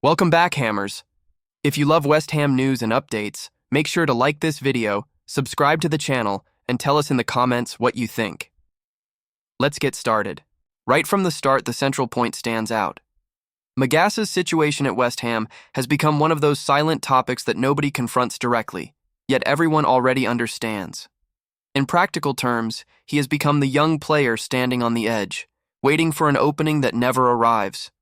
Welcome back, Hammers. If you love West Ham news and updates, make sure to like this video, subscribe to the channel, and tell us in the comments what you think. Let's get started. Right from the start, the central point stands out. Magassa's situation at West Ham has become one of those silent topics that nobody confronts directly, yet everyone already understands. In practical terms, he has become the young player standing on the edge, waiting for an opening that never arrives.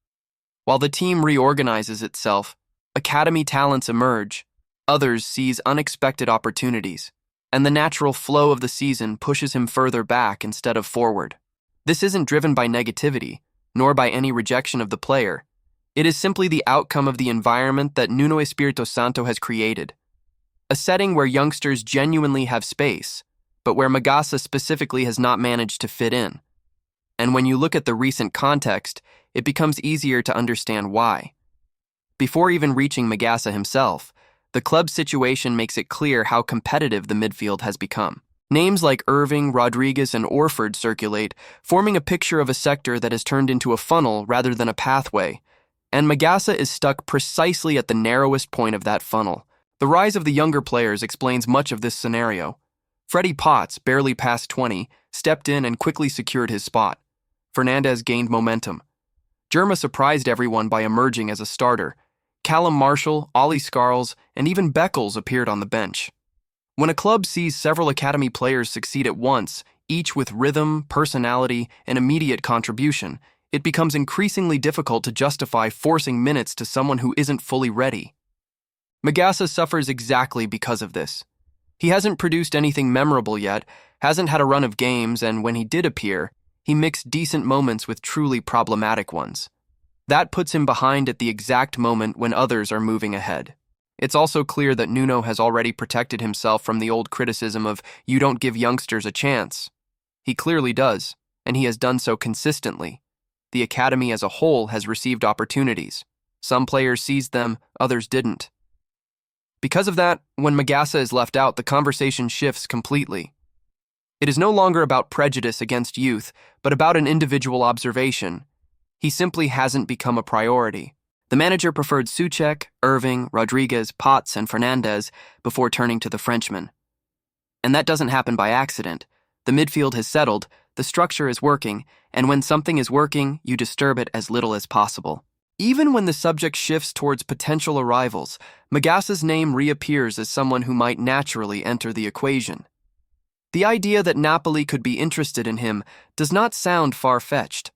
While the team reorganizes itself, academy talents emerge, others seize unexpected opportunities, and the natural flow of the season pushes him further back instead of forward. This isn't driven by negativity, nor by any rejection of the player. It is simply the outcome of the environment that Nuno Espirito Santo has created. A setting where youngsters genuinely have space, but where Magassa specifically has not managed to fit in. And when you look at the recent context, it becomes easier to understand why. Before even reaching Magassa himself, the club's situation makes it clear how competitive the midfield has become. Names like Irving, Rodriguez, and Orford circulate, forming a picture of a sector that has turned into a funnel rather than a pathway, and Magassa is stuck precisely at the narrowest point of that funnel. The rise of the younger players explains much of this scenario. Freddie Potts, barely past 20, stepped in and quickly secured his spot. Fernandes gained momentum. Germa surprised everyone by emerging as a starter. Callum Marshall, Ollie Scarles, and even Beckles appeared on the bench. When a club sees several academy players succeed at once, each with rhythm, personality, and immediate contribution, it becomes increasingly difficult to justify forcing minutes to someone who isn't fully ready. Magassa suffers exactly because of this. He hasn't produced anything memorable yet, hasn't had a run of games, and when he did appear, he mixed decent moments with truly problematic ones. That puts him behind at the exact moment when others are moving ahead. It's also clear that Nuno has already protected himself from the old criticism of "you don't give youngsters a chance." He clearly does, and he has done so consistently. The academy as a whole has received opportunities. Some players seized them, others didn't. Because of that, when Magassa is left out, the conversation shifts completely. It is no longer about prejudice against youth, but about an individual observation. He simply hasn't become a priority. The manager preferred Souček, Irving, Rodriguez, Potts, and Fernandes before turning to the Frenchman. And that doesn't happen by accident. The midfield has settled, the structure is working, and when something is working, you disturb it as little as possible. Even when the subject shifts towards potential arrivals, Magassa's name reappears as someone who might naturally enter the equation. The idea that Napoli could be interested in him does not sound far-fetched,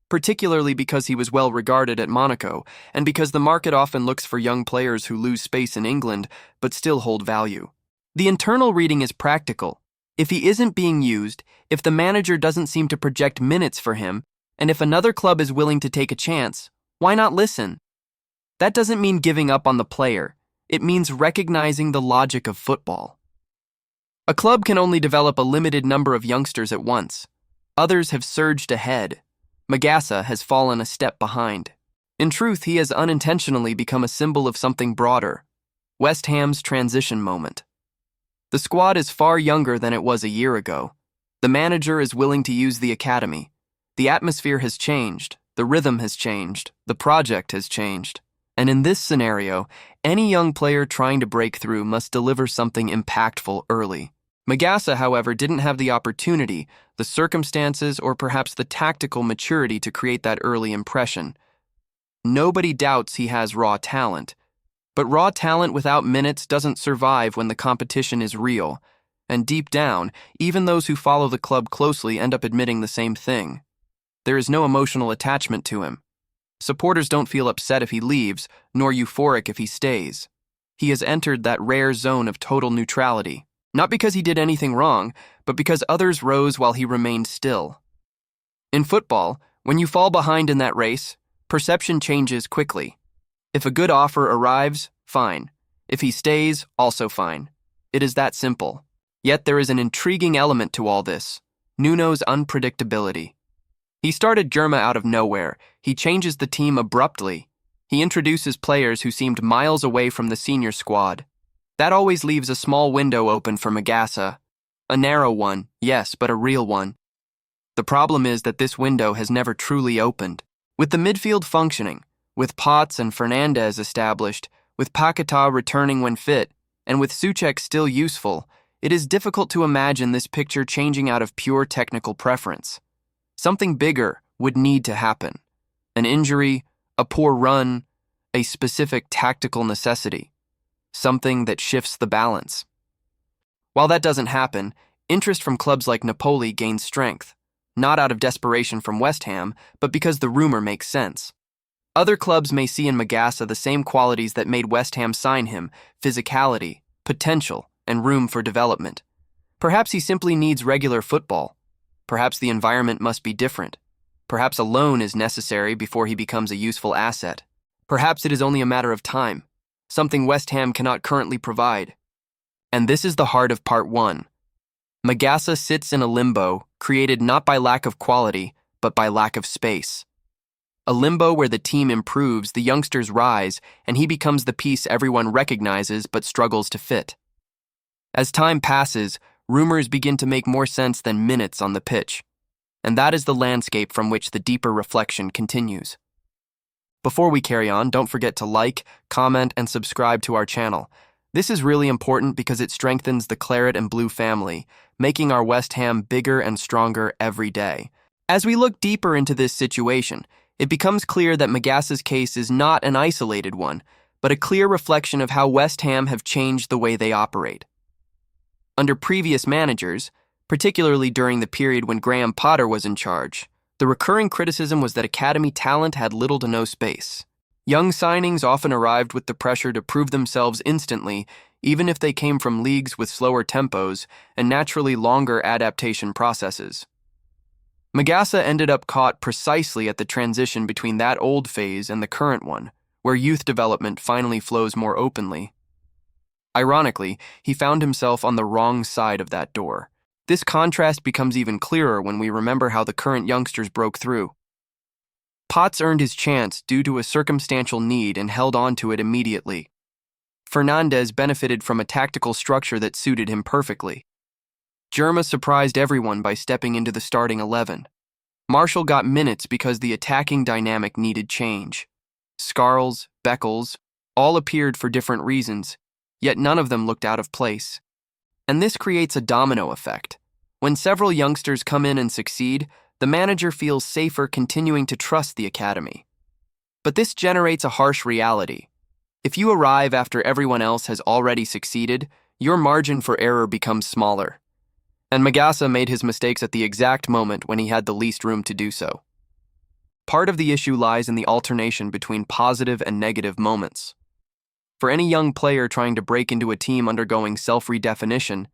particularly because he was well regarded at Monaco, and because the market often looks for young players who lose space in England but still hold value. The internal reading is practical. If he isn't being used, if the manager doesn't seem to project minutes for him, and if another club is willing to take a chance, why not listen? That doesn't mean giving up on the player. It means recognizing the logic of football. A club can only develop a limited number of youngsters at once. Others have surged ahead. Magassa has fallen a step behind. In truth, he has unintentionally become a symbol of something broader. West Ham's transition moment. The squad is far younger than it was a year ago. The manager is willing to use the academy. The atmosphere has changed. The rhythm has changed. The project has changed. And in this scenario, any young player trying to break through must deliver something impactful early. Magassa, however, didn't have the opportunity, the circumstances, or perhaps the tactical maturity to create that early impression. Nobody doubts he has raw talent, but raw talent without minutes doesn't survive when the competition is real, and deep down, even those who follow the club closely end up admitting the same thing. There is no emotional attachment to him. Supporters don't feel upset if he leaves, nor euphoric if he stays. He has entered that rare zone of total neutrality. Not because he did anything wrong, but because others rose while he remained still. In football, when you fall behind in that race, perception changes quickly. If a good offer arrives, fine. If he stays, also fine. It is that simple. Yet there is an intriguing element to all this: Nuno's unpredictability. He started Germa out of nowhere. He changes the team abruptly. He introduces players who seemed miles away from the senior squad. That always leaves a small window open for Magassa. A narrow one, yes, but a real one. The problem is that this window has never truly opened. With the midfield functioning, With Potts and Fernandez established, with Paquetá returning when fit, and with Souček still useful, it is difficult to imagine this picture changing out of pure technical preference. Something bigger would need to happen. An injury, a poor run, a specific tactical necessity. Something that shifts the balance. While that doesn't happen, interest from clubs like Napoli gains strength, not out of desperation from West Ham, but because the rumor makes sense. Other clubs may see in Magassa the same qualities that made West Ham sign him: physicality, potential, and room for development. Perhaps he simply needs regular football. Perhaps the environment must be different. Perhaps a loan is necessary before he becomes a useful asset. Perhaps it is only a matter of time, something West Ham cannot currently provide. And this is the heart of part 1. Magassa sits in a limbo, created not by lack of quality, but by lack of space. A limbo where the team improves, the youngsters rise, and he becomes the piece everyone recognizes but struggles to fit. As time passes, rumors begin to make more sense than minutes on the pitch. And that is the landscape from which the deeper reflection continues. Before we carry on, don't forget to like, comment, and subscribe to our channel. This is really important because it strengthens the Claret and Blue family, making our West Ham bigger and stronger every day. As we look deeper into this situation, it becomes clear that Magassa's case is not an isolated one, but a clear reflection of how West Ham have changed the way they operate. Under previous managers, particularly during the period when Graham Potter was in charge, the recurring criticism was that academy talent had little to no space. Young signings often arrived with the pressure to prove themselves instantly, even if they came from leagues with slower tempos and naturally longer adaptation processes. Magassa ended up caught precisely at the transition between that old phase and the current one, where youth development finally flows more openly. Ironically, he found himself on the wrong side of that door. This contrast becomes even clearer when we remember how the current youngsters broke through. Potts earned his chance due to a circumstantial need and held on to it immediately. Fernandez benefited from a tactical structure that suited him perfectly. Germa surprised everyone by stepping into the starting 11. Marshall got minutes because the attacking dynamic needed change. Scarles, Beckles, all appeared for different reasons, yet none of them looked out of place. And this creates a domino effect. When several youngsters come in and succeed, the manager feels safer continuing to trust the academy. But this generates a harsh reality. If you arrive after everyone else has already succeeded, your margin for error becomes smaller. And Magassa made his mistakes at the exact moment when he had the least room to do so. Part of the issue lies in the alternation between positive and negative moments. For any young player trying to break into a team undergoing self-redefinition,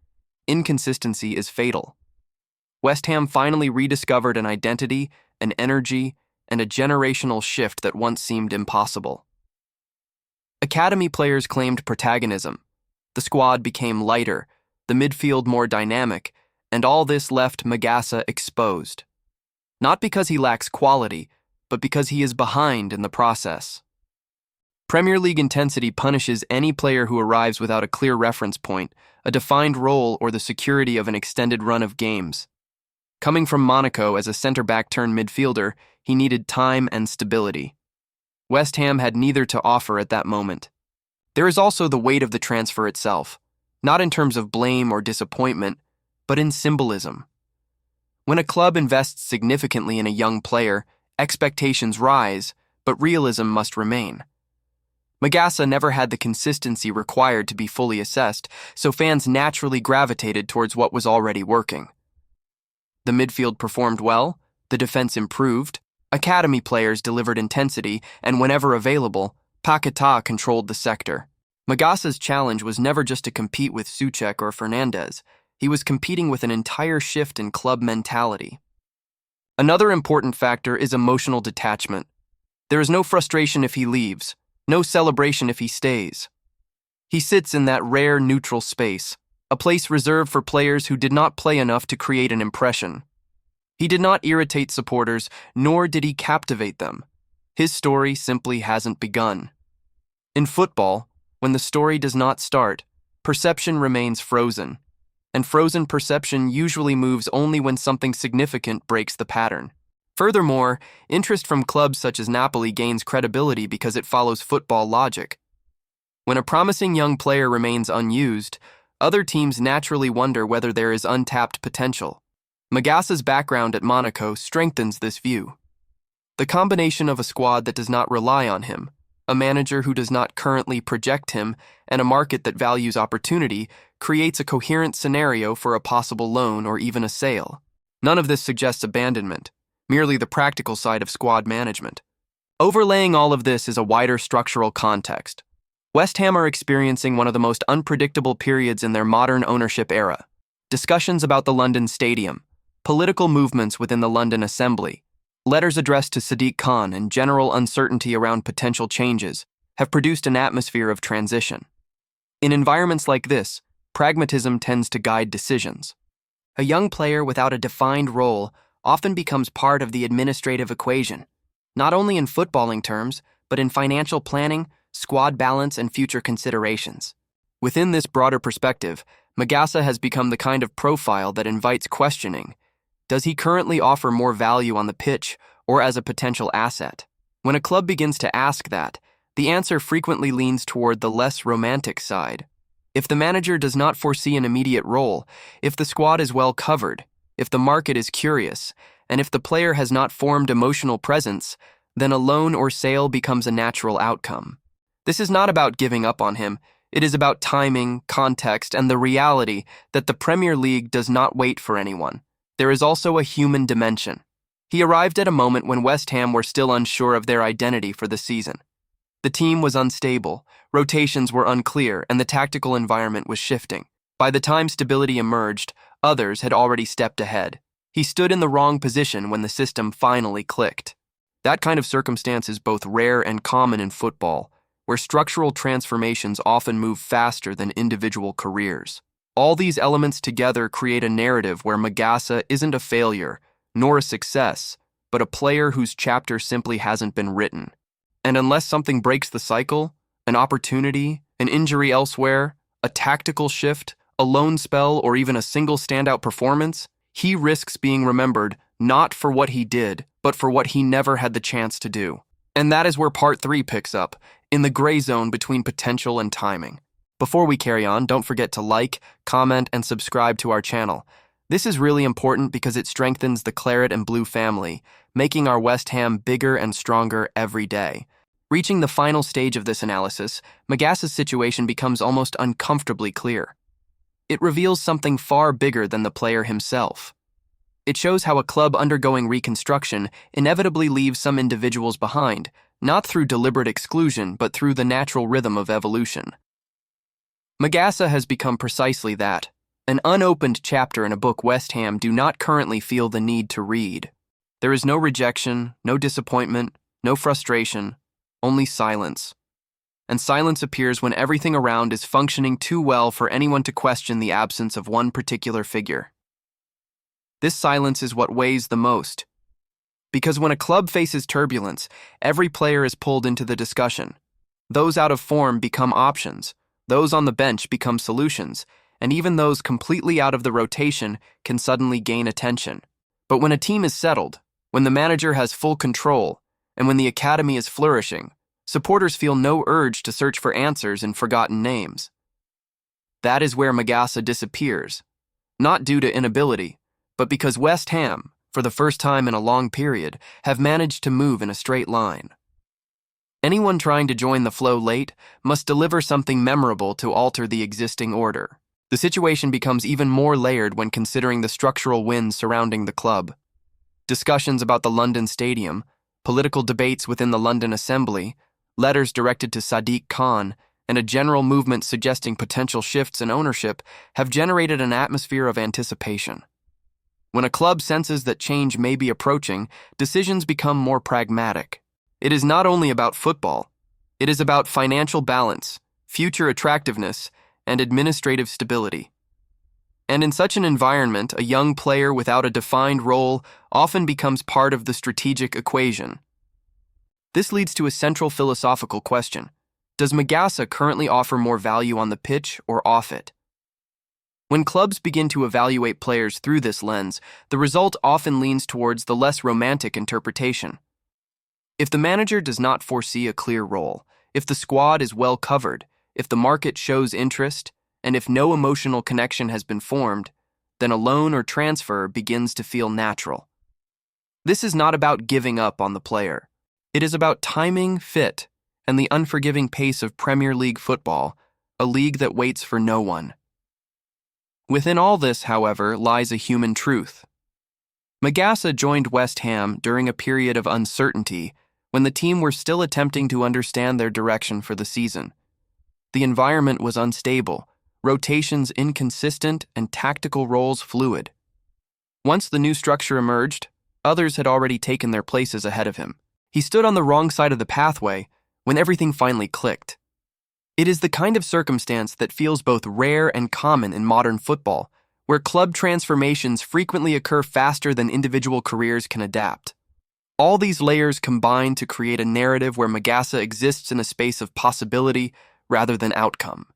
inconsistency is fatal. West Ham finally rediscovered an identity, an energy, and a generational shift that once seemed impossible. Academy players claimed protagonism. The squad became lighter, the midfield more dynamic, and all this left Magassa exposed. Not because he lacks quality, but because he is behind in the process. Premier League intensity punishes any player who arrives without a clear reference point, a defined role, or the security of an extended run of games. Coming from Monaco as a centre-back turned midfielder, he needed time and stability. West Ham had neither to offer at that moment. There is also the weight of the transfer itself, not in terms of blame or disappointment, but in symbolism. When a club invests significantly in a young player, expectations rise, but realism must remain. Magassa never had the consistency required to be fully assessed, so fans naturally gravitated towards what was already working. The midfield performed well, the defense improved, academy players delivered intensity, and whenever available, Paquetá controlled the sector. Magassa's challenge was never just to compete with Souček or Fernandez. He was competing with an entire shift in club mentality. Another important factor is emotional detachment. There is no frustration if he leaves, no celebration if he stays. He sits in that rare neutral space, a place reserved for players who did not play enough to create an impression. He did not irritate supporters, nor did he captivate them. His story simply hasn't begun. In football, when the story does not start, perception remains frozen, and frozen perception usually moves only when something significant breaks the pattern. Furthermore, interest from clubs such as Napoli gains credibility because it follows football logic. When a promising young player remains unused, other teams naturally wonder whether there is untapped potential. Magassa's background at Monaco strengthens this view. The combination of a squad that does not rely on him, a manager who does not currently project him, and a market that values opportunity creates a coherent scenario for a possible loan or even a sale. None of this suggests abandonment, merely the practical side of squad management. Overlaying all of this is a wider structural context. West Ham are experiencing one of the most unpredictable periods in their modern ownership era. Discussions about the London Stadium, political movements within the London Assembly, letters addressed to Sadiq Khan, and general uncertainty around potential changes have produced an atmosphere of transition. In environments like this, pragmatism tends to guide decisions. A young player without a defined role often becomes part of the administrative equation, not only in footballing terms, but in financial planning, squad balance, and future considerations. Within this broader perspective, Magassa has become the kind of profile that invites questioning. Does he currently offer more value on the pitch or as a potential asset? When a club begins to ask that, the answer frequently leans toward the less romantic side. If the manager does not foresee an immediate role, if the squad is well covered, if the market is curious, and if the player has not formed emotional presence, then a loan or sale becomes a natural outcome. This is not about giving up on him. It is about timing, context, and the reality that the Premier League does not wait for anyone. There is also a human dimension. He arrived at a moment when West Ham were still unsure of their identity for the season. The team was unstable, rotations were unclear, and the tactical environment was shifting. By the time stability emerged, others had already stepped ahead. He stood in the wrong position when the system finally clicked. That kind of circumstance is both rare and common in football, where structural transformations often move faster than individual careers. All these elements together create a narrative where Magassa isn't a failure, nor a success, but a player whose chapter simply hasn't been written. And unless something breaks the cycle, an opportunity, an injury elsewhere, a tactical shift, a loan spell, or even a single standout performance, he risks being remembered not for what he did, but for what he never had the chance to do. And that is where Part 3 picks up, in the gray zone between potential and timing. Before we carry on, don't forget to like, comment, and subscribe to our channel. This is really important because it strengthens the Claret and Blue family, making our West Ham bigger and stronger every day. Reaching the final stage of this analysis, Magassa's situation becomes almost uncomfortably clear. It reveals something far bigger than the player himself. It shows how a club undergoing reconstruction inevitably leaves some individuals behind, not through deliberate exclusion, but through the natural rhythm of evolution. Magassa has become precisely that, an unopened chapter in a book West Ham do not currently feel the need to read. There is no rejection, no disappointment, no frustration, only silence. And silence appears when everything around is functioning too well for anyone to question the absence of one particular figure. This silence is what weighs the most. Because when a club faces turbulence, every player is pulled into the discussion. Those out of form become options, those on the bench become solutions, and even those completely out of the rotation can suddenly gain attention. But when a team is settled, when the manager has full control, and when the academy is flourishing, supporters feel no urge to search for answers in forgotten names. That is where Magassa disappears, not due to inability, but because West Ham, for the first time in a long period, have managed to move in a straight line. Anyone trying to join the flow late must deliver something memorable to alter the existing order. The situation becomes even more layered when considering the structural winds surrounding the club. Discussions about the London Stadium, political debates within the London Assembly, letters directed to Sadiq Khan, and a general movement suggesting potential shifts in ownership have generated an atmosphere of anticipation. When a club senses that change may be approaching, decisions become more pragmatic. It is not only about football. It is about financial balance, future attractiveness, and administrative stability. And in such an environment, a young player without a defined role often becomes part of the strategic equation. This leads to a central philosophical question. Does Magassa currently offer more value on the pitch or off it? When clubs begin to evaluate players through this lens, the result often leans towards the less romantic interpretation. If the manager does not foresee a clear role, if the squad is well covered, if the market shows interest, and if no emotional connection has been formed, then a loan or transfer begins to feel natural. This is not about giving up on the player. It is about timing, fit, and the unforgiving pace of Premier League football, a league that waits for no one. Within all this, however, lies a human truth. Magassa joined West Ham during a period of uncertainty when the team were still attempting to understand their direction for the season. The environment was unstable, rotations inconsistent, and tactical roles fluid. Once the new structure emerged, others had already taken their places ahead of him. He stood on the wrong side of the pathway when everything finally clicked. It is the kind of circumstance that feels both rare and common in modern football, where club transformations frequently occur faster than individual careers can adapt. All these layers combine to create a narrative where Magassa exists in a space of possibility rather than outcome.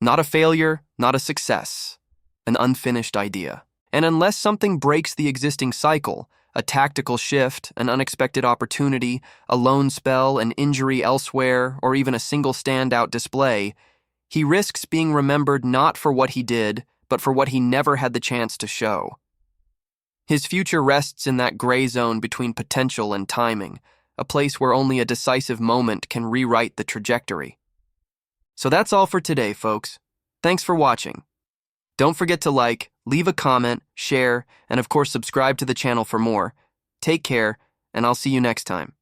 Not a failure, not a success, an unfinished idea. And unless something breaks the existing cycle, a tactical shift, an unexpected opportunity, a loan spell, an injury elsewhere, or even a single standout display, he risks being remembered not for what he did, but for what he never had the chance to show. His future rests in that gray zone between potential and timing, a place where only a decisive moment can rewrite the trajectory. So that's all for today, folks. Thanks for watching. Don't forget to like, leave a comment, share, and of course subscribe to the channel for more. Take care, and I'll see you next time.